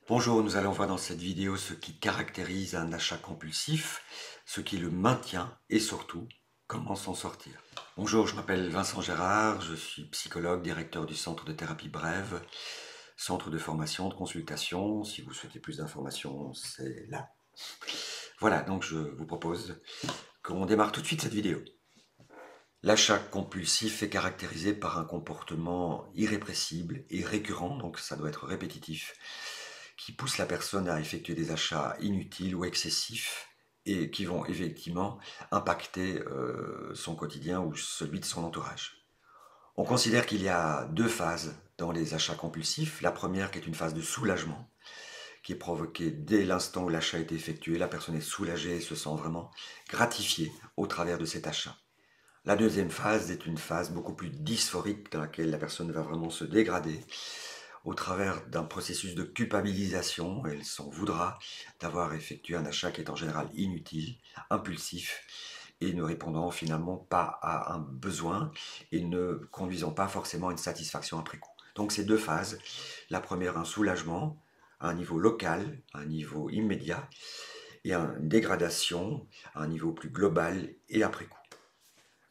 Bonjour, nous allons voir dans cette vidéo ce qui caractérise un achat compulsif, ce qui le maintient et surtout comment s'en sortir. Bonjour, je m'appelle Vincent Gérard, je suis psychologue, directeur du centre de thérapie brève, centre de formation, de consultation. Si vous souhaitez plus d'informations, c'est là. Voilà, donc je vous propose qu'on démarre tout de suite cette vidéo. L'achat compulsif est caractérisé par un comportement irrépressible et récurrent, donc ça doit être répétitif, qui pousse la personne à effectuer des achats inutiles ou excessifs et qui vont effectivement impacter son quotidien ou celui de son entourage. On considère qu'il y a deux phases dans les achats compulsifs. La première qui est une phase de soulagement, qui est provoquée dès l'instant où l'achat a été effectué. La personne est soulagée et se sent vraiment gratifiée au travers de cet achat. La deuxième phase est une phase beaucoup plus dysphorique dans laquelle la personne va vraiment se dégrader au travers d'un processus de culpabilisation. Elle s'en voudra d'avoir effectué un achat qui est en général inutile, impulsif et ne répondant finalement pas à un besoin et ne conduisant pas forcément à une satisfaction après coup. Donc ces deux phases, la première un soulagement à un niveau local, à un niveau immédiat, et une dégradation à un niveau plus global et après coup.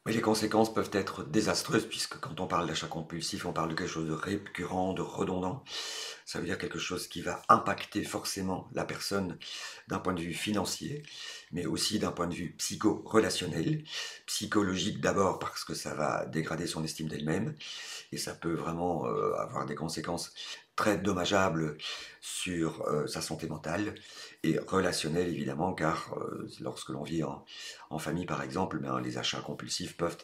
Mais les conséquences peuvent être désastreuses puisque quand on parle d'achat compulsif, on parle de quelque chose de récurrent, de redondant. Ça veut dire quelque chose qui va impacter forcément la personne d'un point de vue financier, mais aussi d'un point de vue psycho-relationnel, psychologique d'abord parce que ça va dégrader son estime d'elle-même et ça peut vraiment avoir des conséquences très dommageables sur sa santé mentale et relationnelle évidemment car lorsque l'on vit en famille par exemple, les achats compulsifs peuvent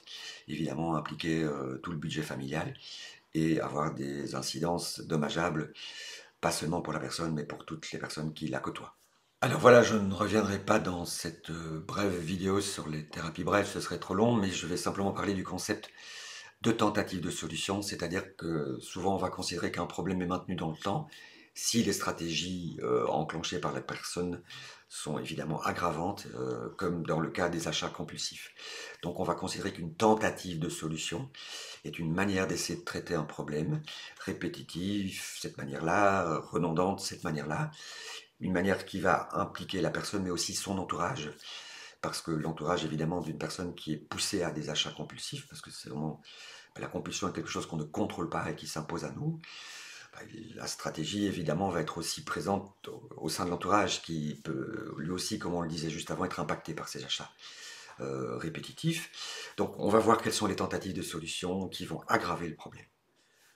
évidemment impliquer tout le budget familial et avoir des incidences dommageables, pas seulement pour la personne, mais pour toutes les personnes qui la côtoient. Alors voilà, je ne reviendrai pas dans cette brève vidéo sur les thérapies brèves, ce serait trop long, mais je vais simplement parler du concept de tentative de solution, c'est-à-dire que souvent on va considérer qu'un problème est maintenu dans le temps si les stratégies enclenchées par la personne sont évidemment aggravantes, comme dans le cas des achats compulsifs. Donc on va considérer qu'une tentative de solution est une manière d'essayer de traiter un problème répétitif, cette manière-là, redondante, cette manière-là, une manière qui va impliquer la personne mais aussi son entourage, parce que l'entourage évidemment d'une personne qui est poussée à des achats compulsifs, parce que c'est vraiment la compulsion est quelque chose qu'on ne contrôle pas et qui s'impose à nous. La stratégie, évidemment, va être aussi présente au sein de l'entourage qui peut, lui aussi, comme on le disait juste avant, être impacté par ces achats répétitifs. Donc, on va voir quelles sont les tentatives de solution qui vont aggraver le problème.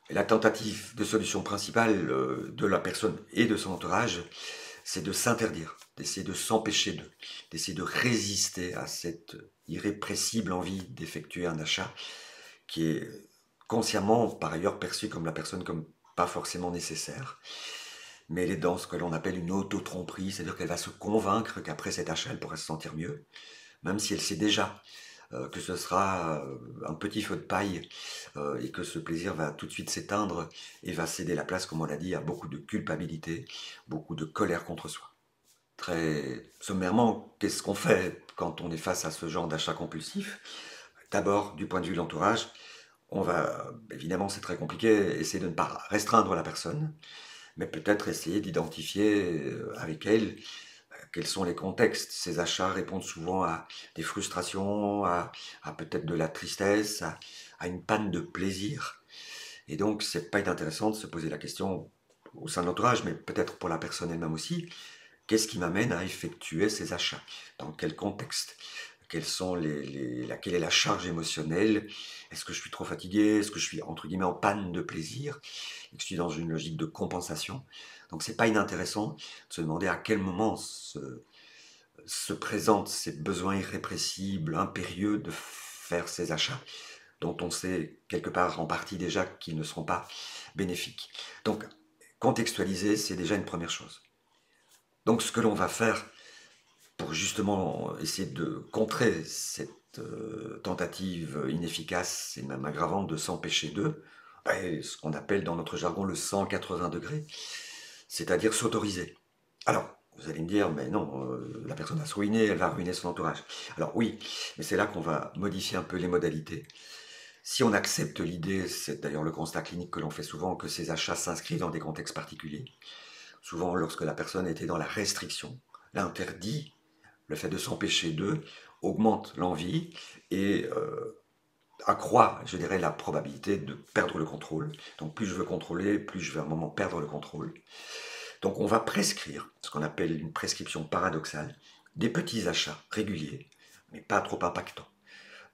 Et la tentative de solution principale de la personne et de son entourage, c'est de s'interdire, d'essayer de s'empêcher d'essayer de résister à cette irrépressible envie d'effectuer un achat qui est consciemment par ailleurs perçue comme la personne comme pas forcément nécessaire, mais elle est dans ce que l'on appelle une auto-tromperie, c'est-à-dire qu'elle va se convaincre qu'après cet achat, elle pourra se sentir mieux, même si elle sait déjà que ce sera un petit feu de paille et que ce plaisir va tout de suite s'éteindre et va céder la place, comme on l'a dit, à beaucoup de culpabilité, beaucoup de colère contre soi. Très sommairement, qu'est-ce qu'on fait quand on est face à ce genre d'achat compulsif? D'abord, du point de vue de l'entourage, on va, évidemment c'est très compliqué, essayer de ne pas restreindre la personne, mais peut-être essayer d'identifier avec elle quels sont les contextes. Ces achats répondent souvent à des frustrations, à peut-être de la tristesse, à une panne de plaisir. Et donc, c'est pas intéressant de se poser la question au sein de l'entourage, mais peut-être pour la personne elle-même aussi, qu'est-ce qui m'amène à effectuer ces achats? Dans quel contexte? Quelle est la charge émotionnelle? Est-ce que je suis trop fatigué? Est-ce que je suis entre guillemets en panne de plaisir? Est-ce que je suis dans une logique de compensation? Donc c'est pas inintéressant de se demander à quel moment se présentent ces besoins irrépressibles, impérieux de faire ces achats, dont on sait quelque part en partie déjà qu'ils ne seront pas bénéfiques. Donc contextualiser, c'est déjà une première chose. Donc ce que l'on va faire pour justement essayer de contrer cette tentative inefficace et même aggravante de s'empêcher d'eux, ce qu'on appelle dans notre jargon le 180 degrés, c'est-à-dire s'autoriser. Alors, vous allez me dire, mais non, la personne va se ruiner, elle va ruiner son entourage. Alors oui, mais c'est là qu'on va modifier un peu les modalités. Si on accepte l'idée, c'est d'ailleurs le constat clinique que l'on fait souvent, que ces achats s'inscrivent dans des contextes particuliers, souvent lorsque la personne était dans la restriction, l'interdit, le fait de s'empêcher d'eux, augmente l'envie et accroît, je dirais, la probabilité de perdre le contrôle. Donc plus je veux contrôler, plus je vais à un moment perdre le contrôle. Donc on va prescrire, ce qu'on appelle une prescription paradoxale, des petits achats réguliers, mais pas trop impactants.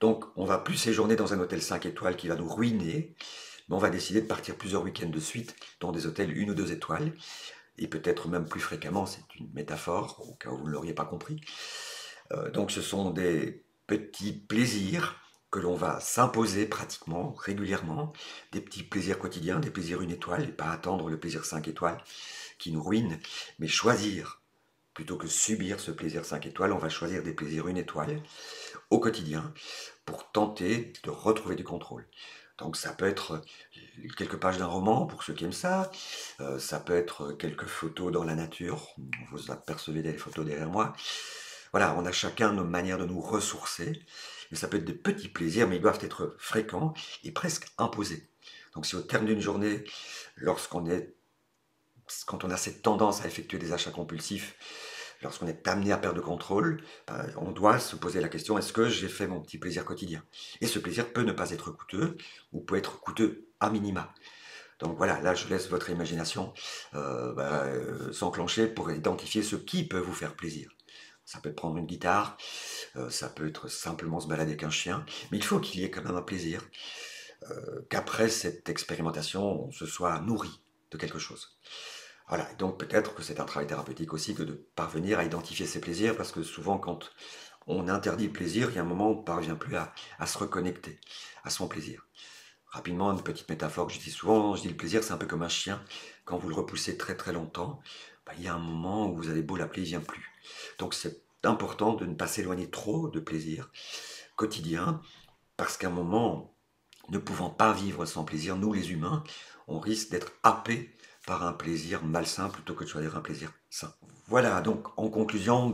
Donc on va plus séjourner dans un hôtel 5 étoiles qui va nous ruiner, mais on va décider de partir plusieurs week-ends de suite dans des hôtels 1 ou 2 étoiles, et peut-être même plus fréquemment, c'est une métaphore, au cas où vous ne l'auriez pas compris. Donc ce sont des petits plaisirs que l'on va s'imposer pratiquement, régulièrement, des petits plaisirs quotidiens, des plaisirs 1 étoile, et pas attendre le plaisir 5 étoiles qui nous ruine, mais choisir, plutôt que subir ce plaisir 5 étoiles, on va choisir des plaisirs 1 étoile au quotidien pour tenter de retrouver du contrôle. Donc ça peut être quelques pages d'un roman pour ceux qui aiment ça, ça peut être quelques photos dans la nature, vous apercevez des photos derrière moi. Voilà, on a chacun nos manières de nous ressourcer, et ça peut être des petits plaisirs, mais ils doivent être fréquents et presque imposés. Donc si au terme d'une journée, quand on a cette tendance à effectuer des achats compulsifs, lorsqu'on est amené à perdre le contrôle, on doit se poser la question, est-ce que j'ai fait mon petit plaisir quotidien? Et ce plaisir peut ne pas être coûteux, ou peut être coûteux à minima. Donc voilà, là je laisse votre imagination s'enclencher pour identifier ce qui peut vous faire plaisir. Ça peut être prendre une guitare, ça peut être simplement se balader avec un chien, mais il faut qu'il y ait quand même un plaisir, qu'après cette expérimentation, on se soit nourri de quelque chose. Voilà, et donc peut-être que c'est un travail thérapeutique aussi que de parvenir à identifier ses plaisirs, parce que souvent quand on interdit le plaisir, il y a un moment où on ne parvient plus à se reconnecter à son plaisir. Rapidement, une petite métaphore que j'utilise souvent, je dis le plaisir c'est un peu comme un chien, quand vous le repoussez très très longtemps, il y a un moment où vous avez beau l'appeler, il ne vient plus. Donc c'est important de ne pas s'éloigner trop de plaisir quotidien, parce qu'à un moment, ne pouvant pas vivre sans plaisir, nous les humains, on risque d'être happés par un plaisir malsain plutôt que de choisir un plaisir sain. Voilà, donc en conclusion,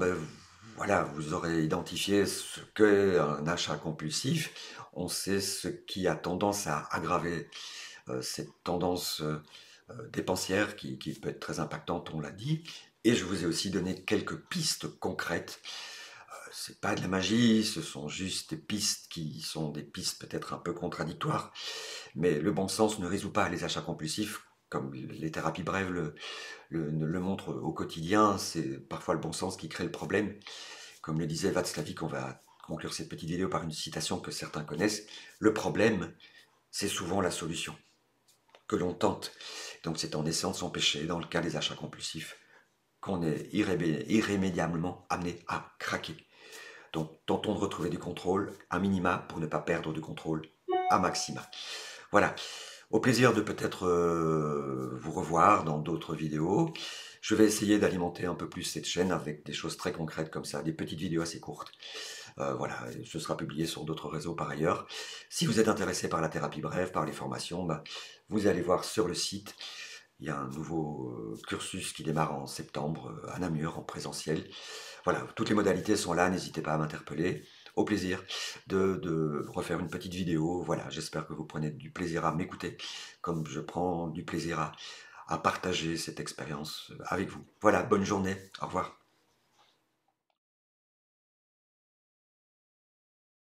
voilà, vous aurez identifié ce qu'est un achat compulsif. On sait ce qui a tendance à aggraver cette tendance dépensière qui peut être très impactante, on l'a dit. Et je vous ai aussi donné quelques pistes concrètes. C'est pas de la magie, ce sont juste des pistes qui sont des pistes peut-être un peu contradictoires, mais le bon sens ne résout pas les achats compulsifs, comme les thérapies brèves le montrent au quotidien. C'est parfois le bon sens qui crée le problème. Comme le disait Václavik, on va conclure cette petite vidéo par une citation que certains connaissent. Le problème, c'est souvent la solution que l'on tente. Donc c'est en essayant de s'empêcher, dans le cas des achats compulsifs, qu'on est irrémédiablement amené à craquer. Donc tentons de retrouver du contrôle, à minima, pour ne pas perdre du contrôle, à maxima. Voilà, au plaisir de peut-être vous revoir dans d'autres vidéos. Je vais essayer d'alimenter un peu plus cette chaîne avec des choses très concrètes comme ça, des petites vidéos assez courtes. Voilà, ce sera publié sur d'autres réseaux par ailleurs. Si vous êtes intéressé par la thérapie brève, par les formations, vous allez voir sur le site, il y a un nouveau cursus qui démarre en septembre à Namur en présentiel. Voilà, toutes les modalités sont là, n'hésitez pas à m'interpeller. Au plaisir de refaire une petite vidéo. Voilà, j'espère que vous prenez du plaisir à m'écouter, comme je prends du plaisir à partager cette expérience avec vous. Voilà, bonne journée, au revoir.